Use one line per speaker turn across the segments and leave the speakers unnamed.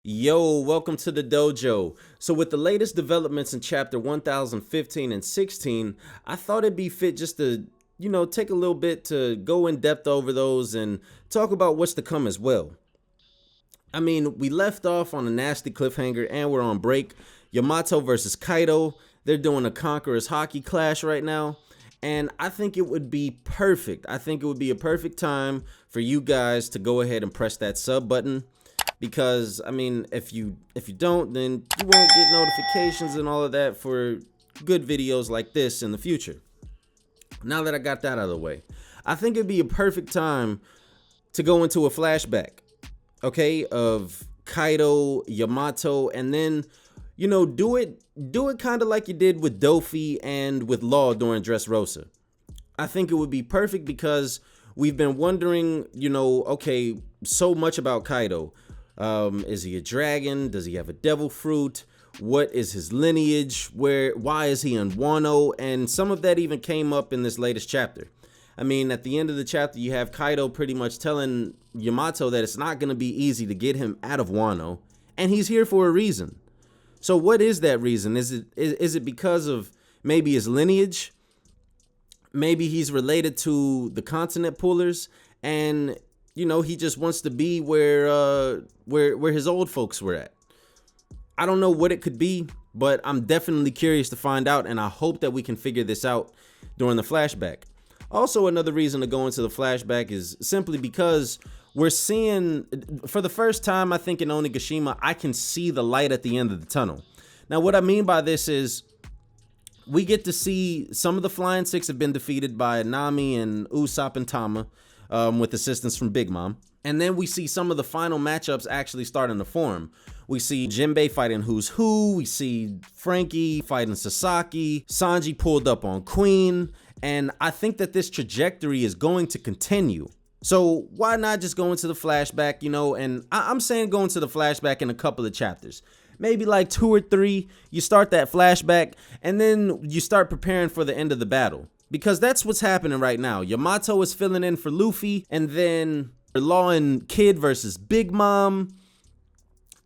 Yo, welcome to the dojo. So with the latest developments in chapter 1015 and 16, I thought it'd be fit just to, take a little bit to go in depth over those and talk about what's to come as well. I mean, we left off on a nasty cliffhanger and we're on break. Yamato versus Kaido. They're doing a Conqueror's hockey clash right now. And I think it would be perfect. I think it would be a perfect time for you guys to go ahead and press that sub button. Because I mean, if you don't, then you won't get notifications and all of that for good videos like this in the future. Now that I got that out of the way, I think it'd be a perfect time to go into a flashback, okay, of Kaido, Yamato, and then do it kind of like you did with Dofi and with Law during Dressrosa. I think it would be perfect because we've been wondering, okay, so much about Kaido. Is he a dragon? Does he have a devil fruit? What is his lineage? Why is he in Wano? And some of that even came up in this latest chapter. I mean, at the end of the chapter, you have Kaido pretty much telling Yamato that it's not going to be easy to get him out of Wano, and he's here for a reason. So what is that reason? Is it because of maybe his lineage? Maybe he's related to the continent pullers, and he just wants to be where his old folks were at. I don't know what it could be, but I'm definitely curious to find out, and I hope that we can figure this out during the flashback. Also, another reason to go into the flashback is simply because we're seeing, for the first time, I think in Onigashima, I can see the light at the end of the tunnel. Now, what I mean by this is we get to see some of the Flying Six have been defeated by Nami and Usopp and Tama, with assistance from Big Mom. And then we see some of the final matchups actually starting to form. We see Jinbei fighting Who's Who. We see Frankie fighting Sasaki. Sanji pulled up on Queen. And I think that this trajectory is going to continue. So why not just go into the flashback, and I'm saying go into the flashback in a couple of chapters. Maybe like 2 or 3, you start that flashback, and then you start preparing for the end of the battle. Because that's what's happening right now. Yamato is filling in for Luffy, and then Law and Kid versus Big Mom.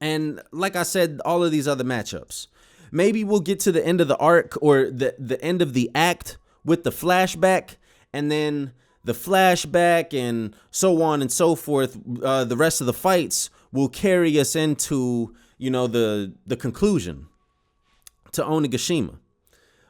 And like I said, all of these other matchups. Maybe we'll get to the end of the arc or the end of the act with the flashback, and then the flashback and so on and so forth. The rest of the fights will carry us into, the conclusion to Onigashima.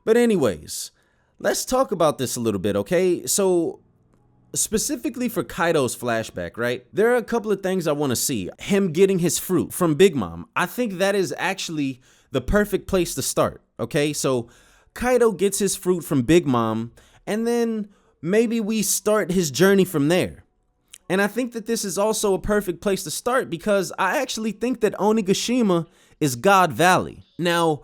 But anyways, let's talk about this a little bit, okay? So, specifically for Kaido's flashback, right? There are a couple of things I want to see. Him getting his fruit from Big Mom. I think that is actually the perfect place to start, okay? So, Kaido gets his fruit from Big Mom, and then maybe we start his journey from there. And I think that this is also a perfect place to start because I actually think that Onigashima is God Valley. Now,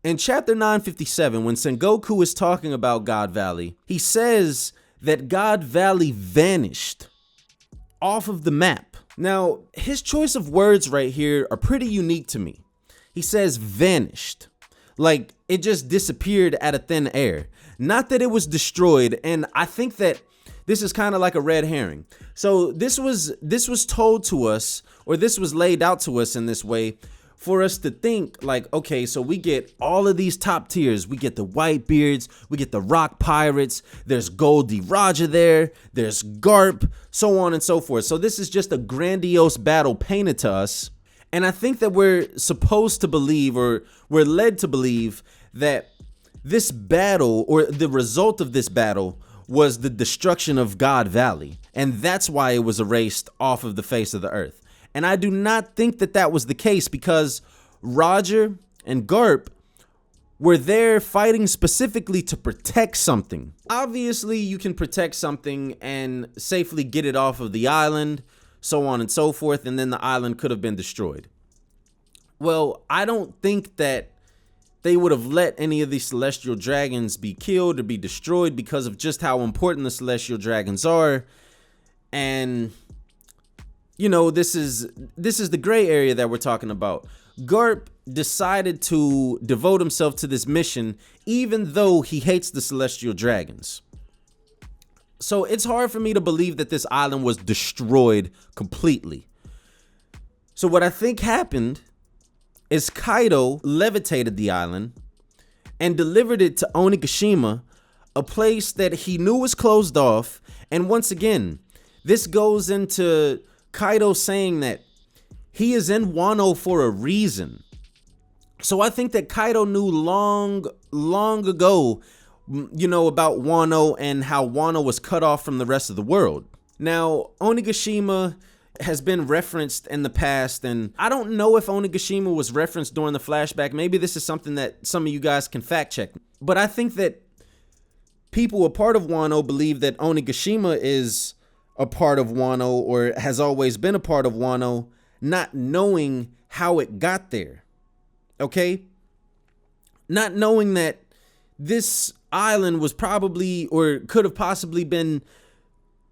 in chapter 957, when Sengoku is talking about God Valley, he says that God Valley vanished off of the map. Now, his choice of words right here are pretty unique to me. He says vanished, like it just disappeared out of thin air. Not that it was destroyed, and I think that this is kind of like a red herring. So this was told to us, or this was laid out to us in this way, for us to think like, okay, so we get all of these top tiers. We get the Whitebeards, we get the Rock Pirates, there's Goldie Roger there, there's Garp, so on and so forth. So this is just a grandiose battle painted to us. And I think that we're supposed to believe, or we're led to believe, that this battle, or the result of this battle, was the destruction of God Valley. And that's why it was erased off of the face of the earth. And I do not think that that was the case because Roger and Garp were there fighting specifically to protect something. Obviously, you can protect something and safely get it off of the island, so on and so forth, and then the island could have been destroyed. Well, I don't think that they would have let any of these celestial dragons be killed or be destroyed because of just how important the celestial dragons are. And this is the gray area that we're talking about. Garp decided to devote himself to this mission even though he hates the celestial dragons. So it's hard for me to believe that this island was destroyed completely. So what I think happened is Kaido levitated the island and delivered it to Onigashima, a place that he knew was closed off. And once again, this goes into Kaido saying that he is in Wano for a reason. So I think that Kaido knew long ago, about Wano and how Wano was cut off from the rest of the world. Now, Onigashima has been referenced in the past, and I don't know if Onigashima was referenced during the flashback. Maybe this is something that some of you guys can fact check. But I think that people a part of Wano believe that Onigashima is a part of Wano or has always been a part of Wano, not knowing how it got there. Okay? Not knowing that this island was probably or could have possibly been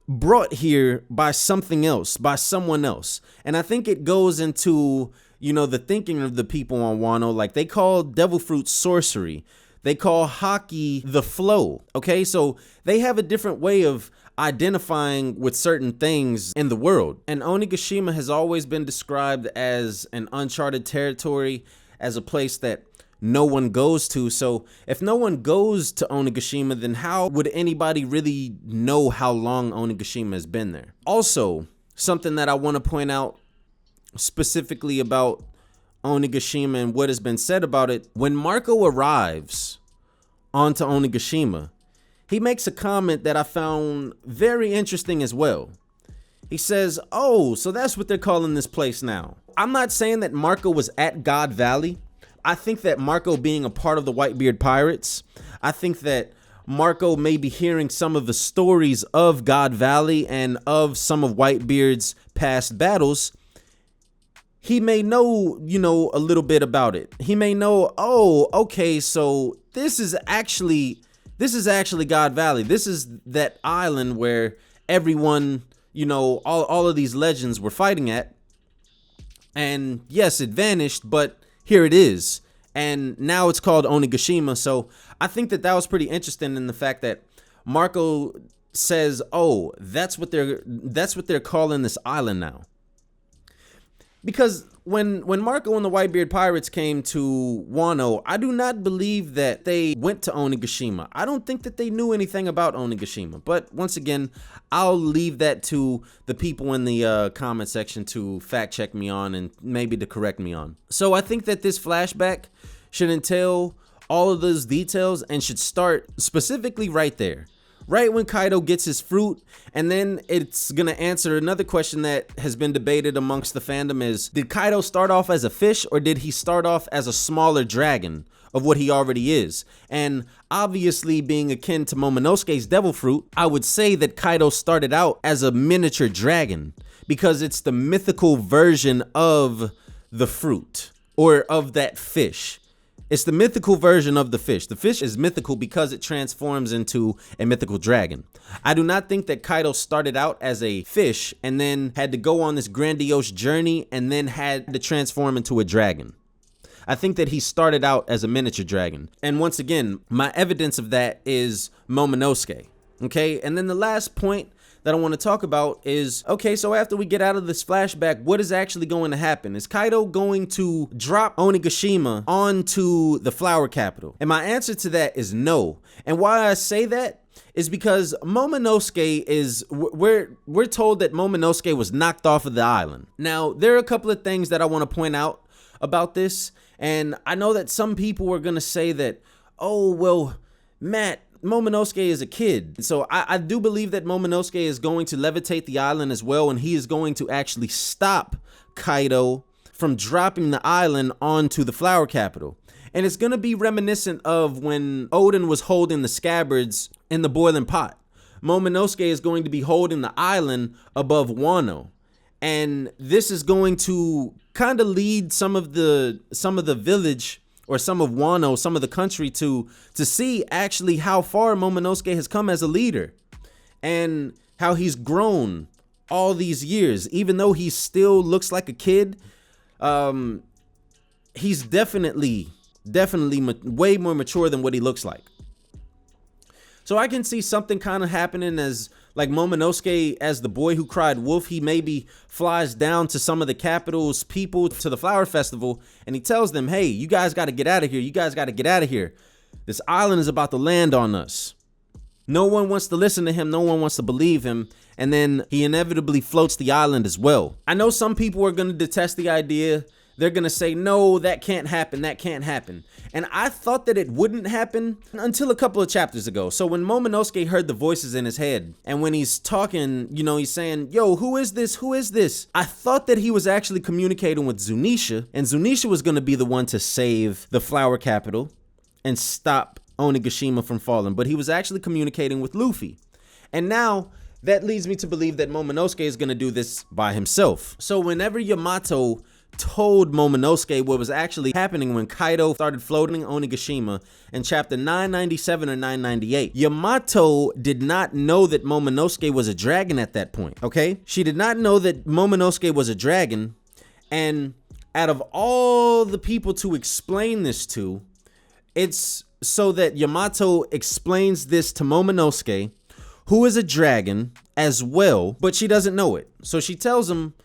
brought here by something else, by someone else. And I think it goes into, the thinking of the people on Wano. Like, they call devil fruit sorcery. They call hockey the flow. Okay, so they have a different way of identifying with certain things in the world. And Onigashima has always been described as an uncharted territory, as a place that no one goes to. So if no one goes to Onigashima, then how would anybody really know how long Onigashima has been there? Also, something that I want to point out specifically about Onigashima and what has been said about it, when Marco arrives onto Onigashima, he makes a comment that I found very interesting as well. He says, "Oh, so that's what they're calling this place now." I'm not saying that Marco was at God Valley. I think that Marco being a part of the Whitebeard Pirates, I think that Marco may be hearing some of the stories of God Valley and of some of Whitebeard's past battles. He may know, a little bit about it. He may know, oh, okay, so this is actually God Valley. This is that island where everyone, all of these legends were fighting at. And yes, it vanished, but here it is. And now it's called Onigashima. So I think that was pretty interesting in the fact that Marco says, oh, that's what they're calling this island now. Because when Marco and the Whitebeard Pirates came to Wano, I do not believe that they went to Onigashima. I don't think that they knew anything about Onigashima. But once again, I'll leave that to the people in the comment section to fact check me on and maybe to correct me on. So I think that this flashback should entail all of those details and should start specifically right there. Right when Kaido gets his fruit, and then it's going to answer another question that has been debated amongst the fandom is, did Kaido start off as a fish or did he start off as a smaller dragon of what he already is? And obviously being akin to Momonosuke's devil fruit, I would say that Kaido started out as a miniature dragon because it's the mythical version of the fruit or of that fish. It's the mythical version of the fish. The fish is mythical because it transforms into a mythical dragon. I do not think that Kaido started out as a fish and then had to go on this grandiose journey and then had to transform into a dragon. I think that he started out as a miniature dragon. And once again, my evidence of that is Momonosuke. Okay, and then the last point that I want to talk about is, okay, so after we get out of this flashback, what is actually going to happen? Is Kaido going to drop Onigashima onto the flower capital? And my answer to that is no. And why I say that is because Momonosuke is, we're told that Momonosuke was knocked off of the island. Now, there are a couple of things that I want to point out about this. And I know that some people are going to say that, oh, well, Matt, Momonosuke is a kid. So I do believe that Momonosuke is going to levitate the island as well, and he is going to actually stop Kaido from dropping the island onto the flower capital. And it's going to be reminiscent of when Odin was holding the scabbards in the boiling pot. Momonosuke is going to be holding the island above Wano. And this is going to kind of lead some of the village or some of Wano, some of the country to see actually how far Momonosuke has come as a leader and how he's grown all these years. Even though he still looks like a kid, he's definitely way more mature than what he looks like. So I can see something kind of happening as like Momonosuke, as the boy who cried wolf, he maybe flies down to some of the capital's people to the flower festival, and he tells them, hey, you guys got to get out of here. You guys got to get out of here. This island is about to land on us. No one wants to listen to him. No one wants to believe him. And then he inevitably floats the island as well. I know some people are going to detest the idea. They're going to say, no, that can't happen. That can't happen. And I thought that it wouldn't happen until a couple of chapters ago. So when Momonosuke heard the voices in his head, and when he's talking, you know, he's saying, yo, who is this? Who is this? I thought that he was actually communicating with Zunisha, and Zunisha was going to be the one to save the flower capital and stop Onigashima from falling. But he was actually communicating with Luffy. And now that leads me to believe that Momonosuke is going to do this by himself. So whenever Yamato told Momonosuke what was actually happening when Kaido started floating Onigashima in chapter 997 or 998, Yamato did not know that Momonosuke was a dragon at that point, okay? She did not know that Momonosuke was a dragon, and out of all the people to explain this to, it's so that Yamato explains this to Momonosuke, who is a dragon as well, but she doesn't know it. So she tells him,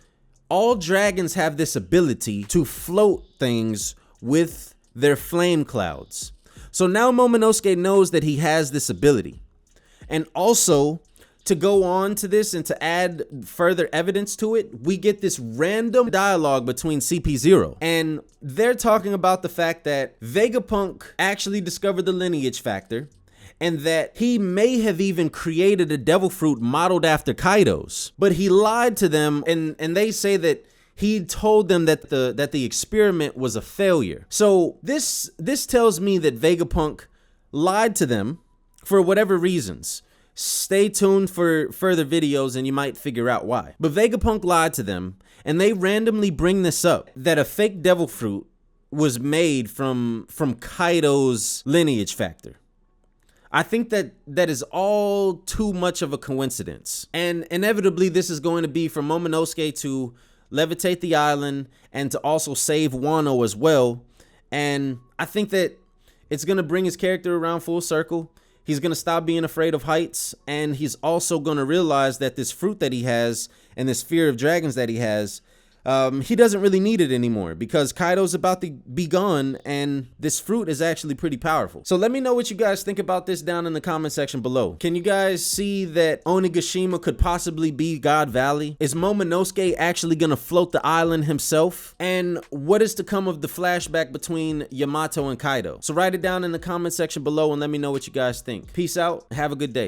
all dragons have this ability to float things with their flame clouds. So now Momonosuke knows that he has this ability. And also, to go on to this and to add further evidence to it, we get this random dialogue between CP0. And they're talking about the fact that Vegapunk actually discovered the lineage factor, and that he may have even created a devil fruit modeled after Kaido's. But he lied to them, and they say that he told them that the experiment was a failure. So this tells me that Vegapunk lied to them for whatever reasons. Stay tuned for further videos and you might figure out why. But Vegapunk lied to them, and they randomly bring this up, that a fake devil fruit was made from Kaido's lineage factor. I think that is all too much of a coincidence. And inevitably, this is going to be for Momonosuke to levitate the island and to also save Wano as well. And I think that it's going to bring his character around full circle. He's going to stop being afraid of heights. And he's also going to realize that this fruit that he has and this fear of dragons that he has, he doesn't really need it anymore because Kaido's about to be gone and this fruit is actually pretty powerful. So let me know what you guys think about this down in the comment section below. Can you guys see that Onigashima could possibly be God Valley? Is Momonosuke actually gonna float the island himself? And what is to come of the flashback between Yamato and Kaido? So write it down in the comment section below and let me know what you guys think. Peace out. Have a good day.